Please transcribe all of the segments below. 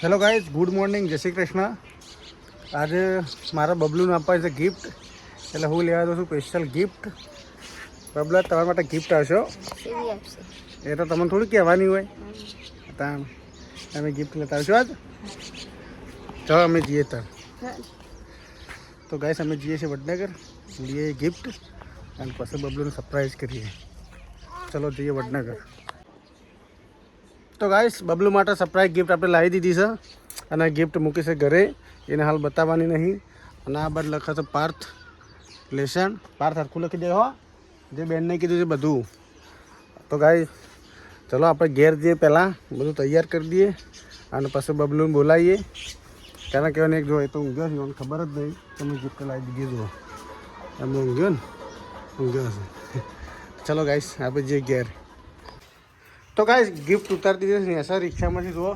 Hello guys, good morning, જય શ્રી કૃષ્ણ. આજે મારા બબલુને આપવાની છે ગિફ્ટ, એટલે હું લેવા દઉં છું સ્પેશિયલ ગિફ્ટ. બબલા, તમારા માટે ગિફ્ટ આવશો એ તો તમને થોડું કહેવાની હોય. અમે ગિફ્ટ લેતા આવશો આજ. ચાલો અમે જઈએ ત્યાં. તો ગાઈઝ અમે જઈએ છીએ વડનગર, લઈએ ગિફ્ટ અને પછી બબલુને સરપ્રાઈઝ કરીએ. ચલો જઈએ વડનગર. તો ગાઈસ, બબલુ માટે સરપ્રાઈઝ ગિફ્ટ આપણે લાવી દીધી છે અને ગિફ્ટ મૂકી છે ઘરે, એને હાલ બતાવવાની નહીં. અને આ બાદ લખે છે પાર્થ લેસન. પાર્થ હરખું લખી દે હો, જે બેનને કીધું છે બધું. તો ગાઈસ ચલો આપણે ઘેર જઈએ, પહેલાં બધું તૈયાર કરી દઈએ અને પછી બબલુને બોલાવીએ. કારણ કે એક જો એ તો ઊંઘ્યો છે, મને ખબર જ નહીં તમે ગિફ્ટ લાવી દીધી જુઓ. એમ ઊંઘ્યો ને, ઊંઘ્યો છે. ચલો ગાઈસ આપણે જઈએ ઘેર. તો ગાઈસ ગિફ્ટ ઉતારી દીધી છે એસા રિક્ષામાંથી. જુઓ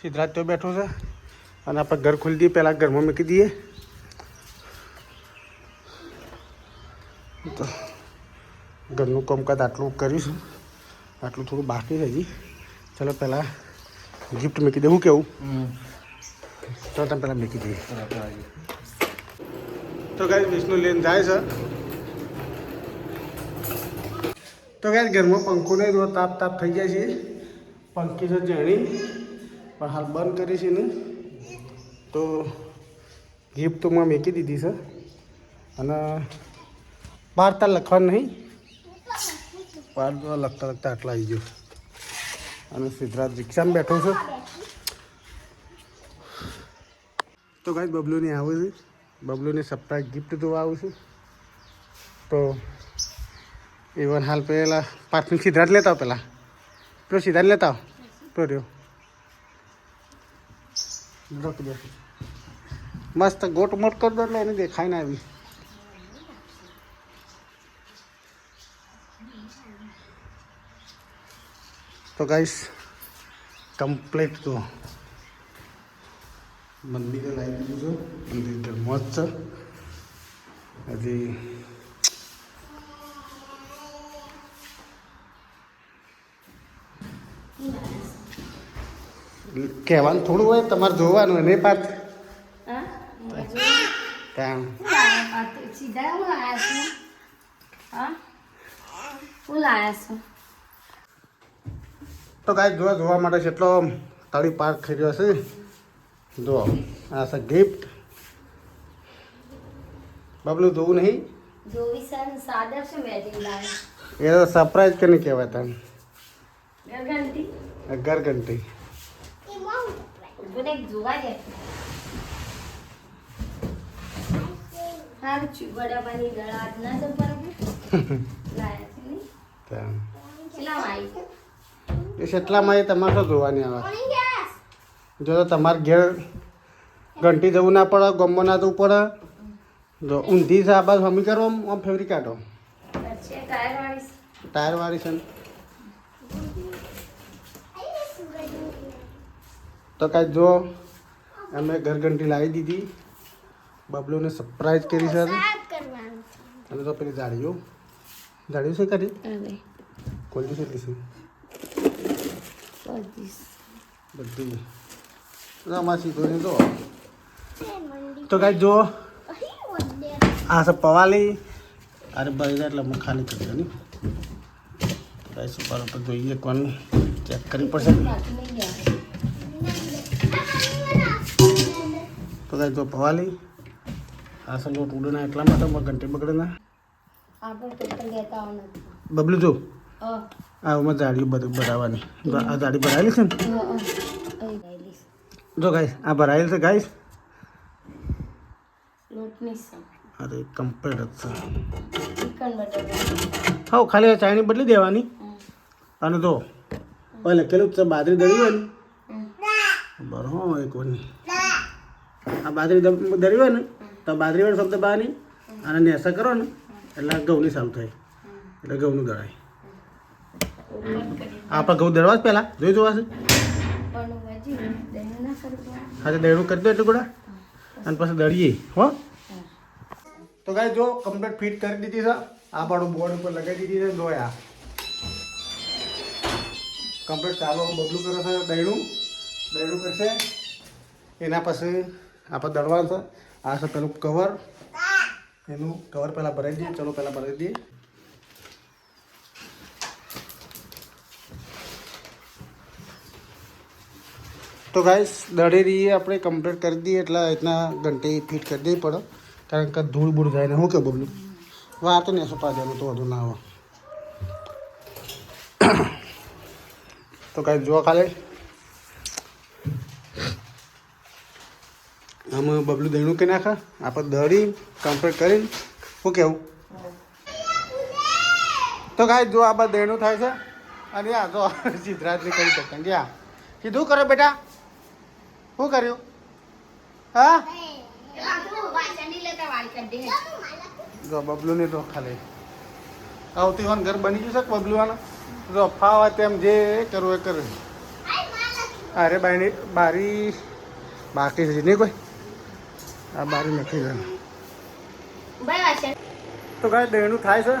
સિદ્ધરાજ તો બેઠો છે અને આપણે ઘર ખોલી દઈએ. પહેલાં ઘરમાં મૂકી દઈએ. તો ઘરનું કામકાજ આટલું કરીશું, આટલું થોડું બાકી છે હજી. ચાલો પહેલાં ગિફ્ટ મૂકી દે. હું કેવું? ચાલો તમે પહેલાં મૂકી દઈએ. તો ગાઈસ વિષ્ણુ લઈને જાય છે. તો ગાઈસ ઘરમાં પંખો નહીં, જો તાપ તાપ થઈ જાય છે. પંખી છે જેણી પણ હાલ બંધ કરી છે ને. તો ગિફ્ટ તો મેં મૂકી દીધી છે અને બહાર તાર લખવાનું નહીં. બહાર તો લખતા લખતા આટલા આવી ગયો. અને સિદ્ધરાજ રિક્ષામાં બેઠો છે. તો ગાઈસ બબલુની આવે છે, બબલુની સરપ્રાઈઝ ગિફ્ટ જોવા આવું છું. તો ઇવન હાલ પહેલાં પાર્થની સિદ્ધાર્થ લેતા આવો. પહેલાં પેલો સિદ્ધાર્થ લેતા આવો. પેલો રહ્યો રોકી દે. મસ્ત ગોટ મોટ કરી દો એટલે એને દેખાય ને આવી. તો ગાઈસ કમ્પ્લીટ તો મંદિરે લાવી દીધું છે. મંદિર મસ્ત છે હજી. કહેવાનું થોડું હોય, તમારે જોવાનું હોય નહીં પાર્થ. તો ગાઈસ જોવા માટે કેટલો તળી પાર્ક થઈ રહ્યો છે. જો આ છે ગિફ્ટ. બબલું જોવું નહીં? એ તો સરપ્રાઈઝ કે નહીં કહેવાય તને? ઘરઘંટી. એ કેટલામાં એ તમારે શું જોવાની આવે? જો તો તમારે ઘેર ઘંટી જવું ના પડે, ગમવા ના જવું પડે. જો ઊંધી છે આ બાજુ હમી કરો, આમ ફેવરી કાઢો. ટાયર વાળી છે ને. તો કાંઈ જો અમે ઘરઘંટી લાવી દીધી. બબલુને સરપ્રાઈઝ કરી છે. અને તો પેલી જાળીઓ છે કરી ખોલી છે લીધી બધી આમાં સીધો નહીં. તો કાંઈ જો આ છે પવાલી. અરે ભાઈ એટલે હું ખાલી કરી દઉં. કાંઈ સુપાર ઉપર જોઈએ કોણ ચેક કરવી પડશે. તો કાંઈ જો પવાલી. આ છે લોટ ઉડેના, એટલા માટે ઘંટી બગડે ના. બબલું જો આ ઉમાં જાળી ભરાવાની. આ જાળી ભરાયેલી છે ને. જો ગાઈસ આ ભરાયેલ છે ગાઈસ. અરે કમ્પ્લીટ જ છે. હા ખાલી ચાયણી બદલી દેવાની. અને જો ઓય લખેલું છે બાજરી દળી હોય ને. બરાબર હો એક વાર આ બાજરી દળી હોય ને તો બાજરી વાળો શબ્દ બહારની અને નેસા કરો ને એટલે ઘઉંની સારું થાય. એટલે ઘઉંનું દળાય. આપણે ઘઉં દળવા જ પહેલાં જોઈ જોવાશે. હા તો દળું કરી દો એટલું ગોળા અને પછી દળીએ હો. તો ગાઈસ જો કમ્પ્લીટ ફિટ કરી દીધી છે. આ પાડું બોર્ડ ઉપર લગાવી દીધી છે. જોયા કમ્પ્લીટ ચાલો બબલું કરે છે દળું. દળવું કરશે એના પછી આપણે દળવાનું છે. આ છે પેલું કવર, એનું કવર પહેલાં ભરાઈ દઈએ. ચલો પહેલાં ભરાઈ દઈએ. તો ગાઈસ દળેરી આપણે કમ્પ્લીટ કરી દઈએ એટલે રીતના ઘંટી ફિટ કરી દેવી પડે, કારણ કે ધૂળ બૂળ જાય ને. શું કે બબલું વાત ને સોપા જાય તો વધુ ના આવે. તો ગાઈસ જોવા ખાલી આમાં બબલું દહીણું કે નાખે, આપણે દળી કમ્પ્લીટ કરીને શું કહેવું. તો ગાઈસ જો આ બધું દહીણું થાય છે અને આ જો સિદ્ધરાજની કરી શકતા ગયા કીધું કરો બેટા. શું કર્યું? હા જો બબલું ને તો ખાલી આવતી હોન ઘર બની ગયું છે બબલું વાળા. જો ફાવા તેમ જે કરવું એ કરે. અરે બારી બાકી છે નહીં કોઈ. આ બારી નથી ગયું. તો ગાય દહીણું થાય છે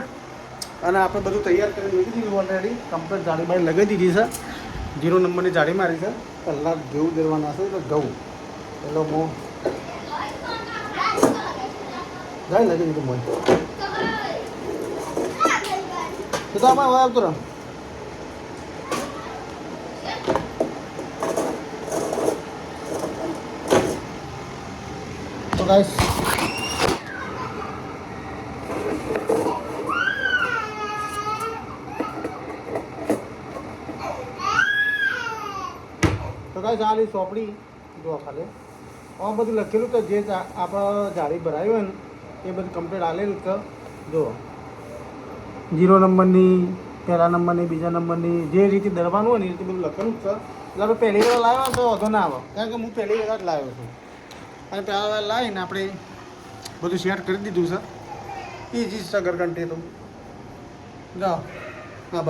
અને આપણે બધું તૈયાર કરી મૂકી દીધું ઓલરેડી. કમ્પ્લીટ જાળી બાળી લગાવી દીધી છે. 0 નંબરની જાળી મારી છે. પહેલાં ઘઉં દેવાના છે. એટલે ઘઉં પેલો મો જાય લગી દીધું મોય તો આમાં હવે આવતું રહો. તો ગાઈસ ચાલી ચોપડી જો ખાલી આ બધું લખેલું તો જે આપણે જાળી ભરાયું હોય ને એ બધું કમ્પ્લીટ આલેલું છે. જો 0 નંબરની, પહેલા નંબરની, બીજા નંબરની જે રીતે દરવાનું હોય ને એ રીતે બધું લખેલું જ છે. એટલે આપણે પહેલી વાર લાવ્યો તો વધુ ના આવે, કારણ કે હું પહેલી વાર જ લાવ્યો છું. અને પહેલા વાર લાવીને આપણે બધું શેર કરી દીધું છે. એ જ છે ઘરઘંટી તો જાઓ. આ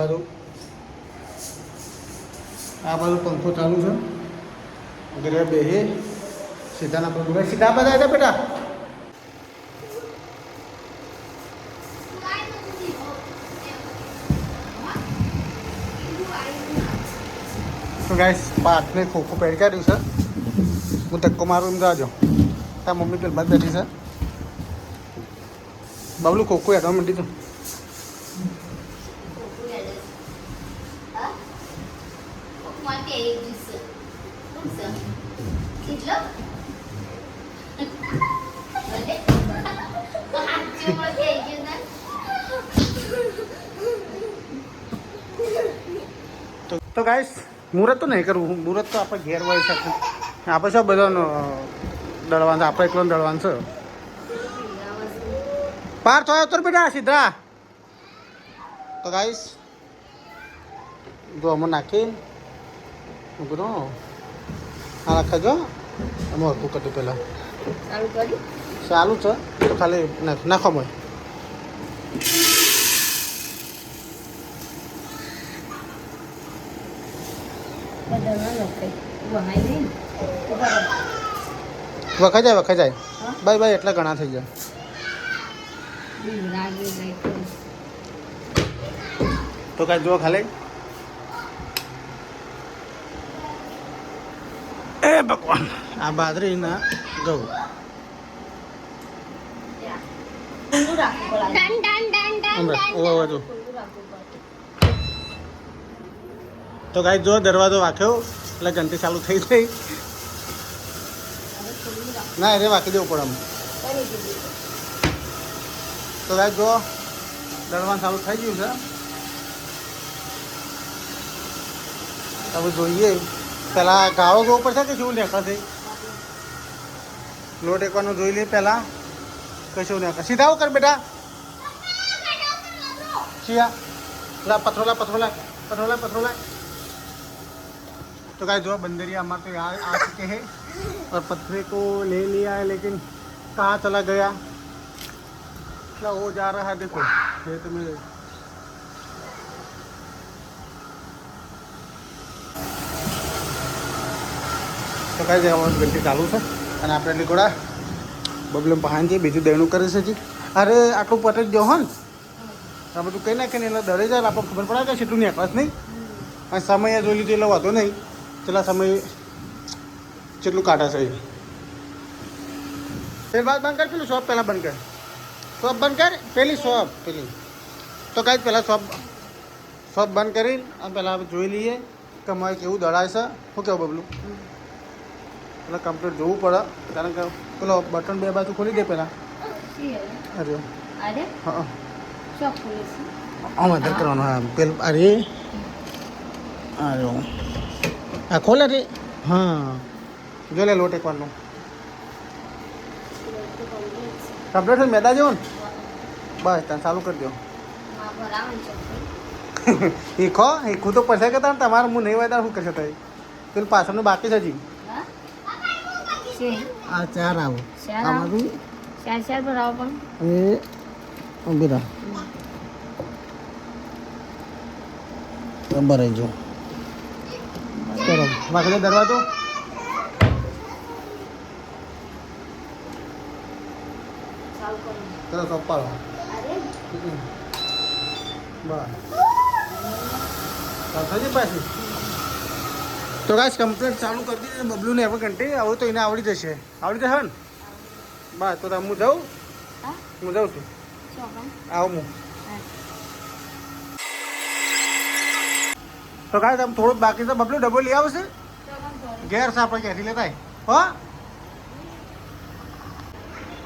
બાજુ પંખો ચાલુ છે. ઘરે બે સીધાના પર સીધા બધા હતા બેટા. તો ગાઈસ પાઠને ખોખો પહેરી કાઢ્યું છે. હું ધક્કો મારું એમ જાજો. તાર મમ્મી પેલી બાદ બેઠી છે. બબલું ખોખો હેઠવા માંડી તો તો ગાઈસ મુહૂર્ત તો નહીં કરવું. મુહૂર્ત તો આપણે ઘેર હોય શકે. આપણે શું બધાનો દળવાનું છે, આપણે એકલો દળવાનું છે. પાર થયો તો બેટા સીધા. તો ગાઈસ જો અમે નાખી બધો આ નાખજો. અમે હરકું કર્યું પહેલાં ચાલુ છે તો ખાલી નાખો ભાઈ. વખાઈ જાય બાય બાય એટલા ઘણા થઈ જાય. તો કાંઈ જો ખાલી એ ભગવાન આ બાજરીના ઘઉં તો ગાય જો દરવાજો વાંખ્યો એટલે ઘંટી ચાલુ થઈ ગઈ. ના એને વાંકી દેવું પડે. તો ગાય જો દળવાનું ચાલુ થઈ ગયું છે. હવે જોઈએ પહેલાં ગાળો ગો ઉપર છે કે શું નેખા છે. લોટ એકવાનું જોઈ લઈએ પહેલાં કશું નેખા. સીધા કર બેટા. લા पथरोला. तो गाइस जो बंदरिया हमारे तो यहाँ आ चुके हैं और पत्थरे को ले लिया है, लेकिन कहाँ चला गया क्या हो जा रहा है. देखो खेत में तो गाइस हमारी घंटी चालू है અને આપણે લીકોડા બબલમ પહાણ છે બીજું દેણું કરે છે જી. અરે આટલું પટે જ જો હો ને આ બધું કંઈ નાખીને એટલે દરે જાય આપણે ખબર પડે કે કેટલું નેકળસ નહીં. અને સમય જોઈ લીધું એટલે વાંધો નહીં. ચલા સમય કેટલું કાઢે છે ફેર બાદ બંધ કર પેલું શોપ પહેલાં બંધ કર શોપ બંધ કર પેલી શોપ પેલી તો કાંઈ પહેલાં શોપ બંધ કરી અને પહેલાં જોઈ લઈએ કે અમારે કેવું દળાય છે શું કેવું બબલું એટલે કમ્પ્લીટ જોવું પડે કારણ કે પેલો બટન બે બાજુ ખોલી દે પહેલાં અરે હા આમાં અંદર કરવાનું હા પેલું અરે અરે આ ખોલે રે હા જો લે લોટ એકવારનો કમ્પ્લીટ મેદા જેવો ને બસ ત્યાં ચાલુ કરી દો હીખું તો પછી કે તમારે હું નહીં હોય શું કરશે થાય પેલું પાછળનું બાકી છે હજી આ ચાર આવો આમાંથી ચાર ભરાવો પણ એ ઊભી રહો બરાબર જો ચલો વાંકડે દરવાજો ચલો સોપાડો બસ થશે પાછી તો ગાઈસ કમ્પ્લીટ ચાલુ કરી દીધી બબલુને હવે ઘંટી આવું તો એને આવડી જશે ને બસ તો હું જાઉં છું આવો હું તો ગાઈસ આમ થોડું બાકી છે બબલું ડબો લઈ આવશે ઘેર છે આપણે ક્યાંથી લેતા હો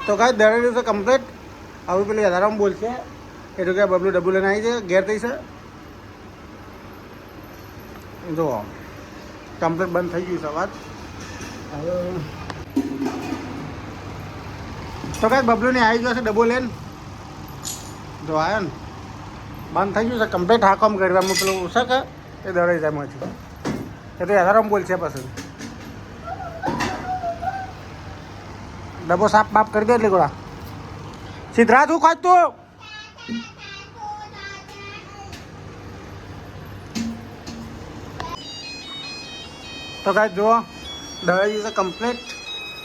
તો ગાઈસ દરેક છે કમ્પ્લીટ આવું પેલી યથારામ બોલશે એ તો કે બબલું ડબુ લઈને આવી છે ઘેર થઈ છે જો કમ્પ્લીટ બંધ થઈ ગયું છે વાત હવે તો કાંઈ બબલુને આવી ગયો છે ડબો લઈને જો આવ્યો ને બંધ થઈ ગયું છે કમ્પ્લીટ હા કામ કરવામાં પેલું છે કે એ દળાઈ જાય માંથી એ તો યથારામ બોલ છે પછી ડબ્બો સાફ બાફ કરી દે એટલે ગોળા સિદ્ધરાજ હું ખાત તું તો કાંઈ જુઓ દવાઈ છે કમ્પ્લીટ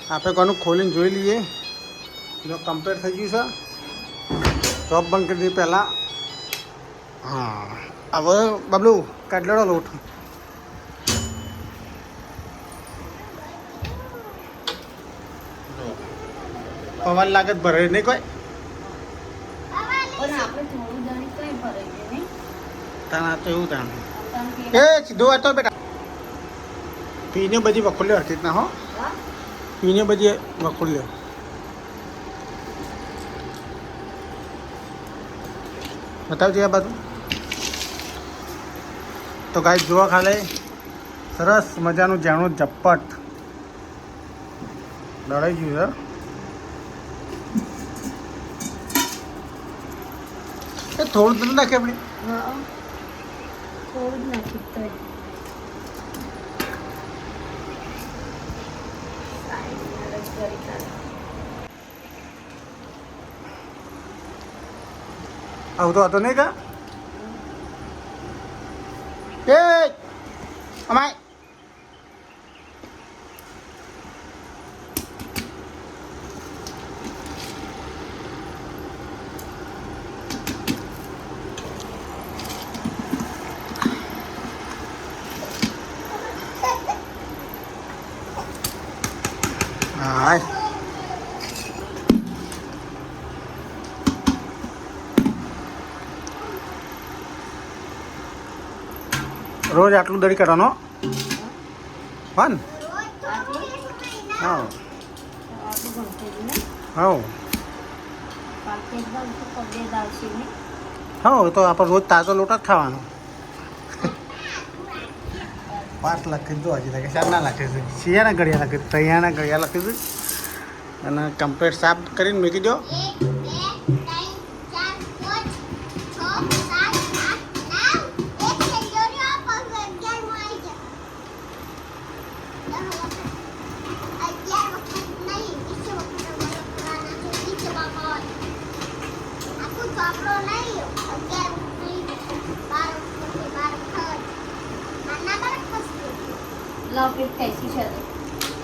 આપણે કોનું ખોલીને જોઈ લઈએ જો કમ્પ્લીટ થઈ ગયું છે ચોપ બંધ કરી દઈએ પહેલાં હા હવે બબલું કાઢલેડો લોટ પવન લાગે ભરાય નહીં કોઈ તાના તો એવું તાણ એ સીધો વાતો બેટા પીને બધી વખોલ્યો હરતી રીતના હો પીને બધી વખોલ્યો બતાવજો આ બાજુ તો ગાય જોવા ખાલે સરસ મજાનું જાણું ઝપટ લડાઈ ગયું છે એ થોડું તો નાખે આપણે થોડું નાખી આવું તો હતો નહીં કા એ અમાય હાય રોજ આટલું દડી કરવાનો ફન હા હા હા તો આપણે રોજ તાજો લોટ જ ખાવાનો 5 લખી દો હજી લાગે 4 ના લખે છે શિયાળા ઘડિયા લખે તૈયાના ઘડિયા લખી દે અને કમ્પ્લીટ સાફ કરીને મૂકી દો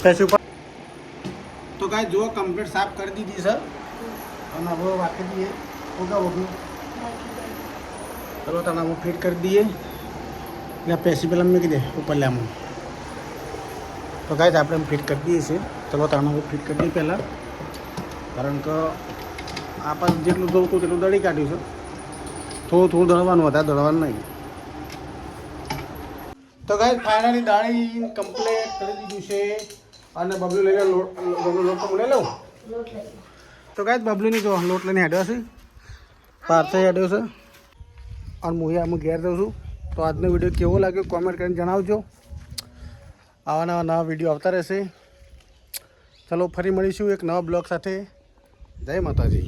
पैसे तो गाय जो कंप्लीट साफ कर दी थी सर और वो वाकई दिए होगा वो भी चलो तना वो फिट कर दिए या पैसे पे लम्बे की दे ऊपर ले તો ગાઈસ આપણે ફિટ કરી દઈએ છીએ. ચલો તાણું ફિટ કરી દઈએ પહેલાં, કારણ કે આપણે જેટલું દોડતું તેટલું દળી કાઢ્યું છે. થોડું દળવાનું, વધારે દળવાનું નહીં. તો ગાઈસ ફાઇનલી દાળી કમ્પ્લીટ કરી દીધું છે. અને બબલુ લઈને બબલુ લોટ તો લઈ લઉં. તો ગાઈસ બબલુની જો લોટ લઈને હેડ્યો છે, પાર્થે હેડ્યો છે, અને હું આમાં ઘેર જાઉં છું. તો આજનો વિડીયો કેવો લાગ્યો કોમેન્ટ કરીને જણાવજો. આવા નવા વિડીયો આવતા રહેશે. ચલો ફરી મળીશું એક નવા બ્લોગ સાથે. જય માતાજી.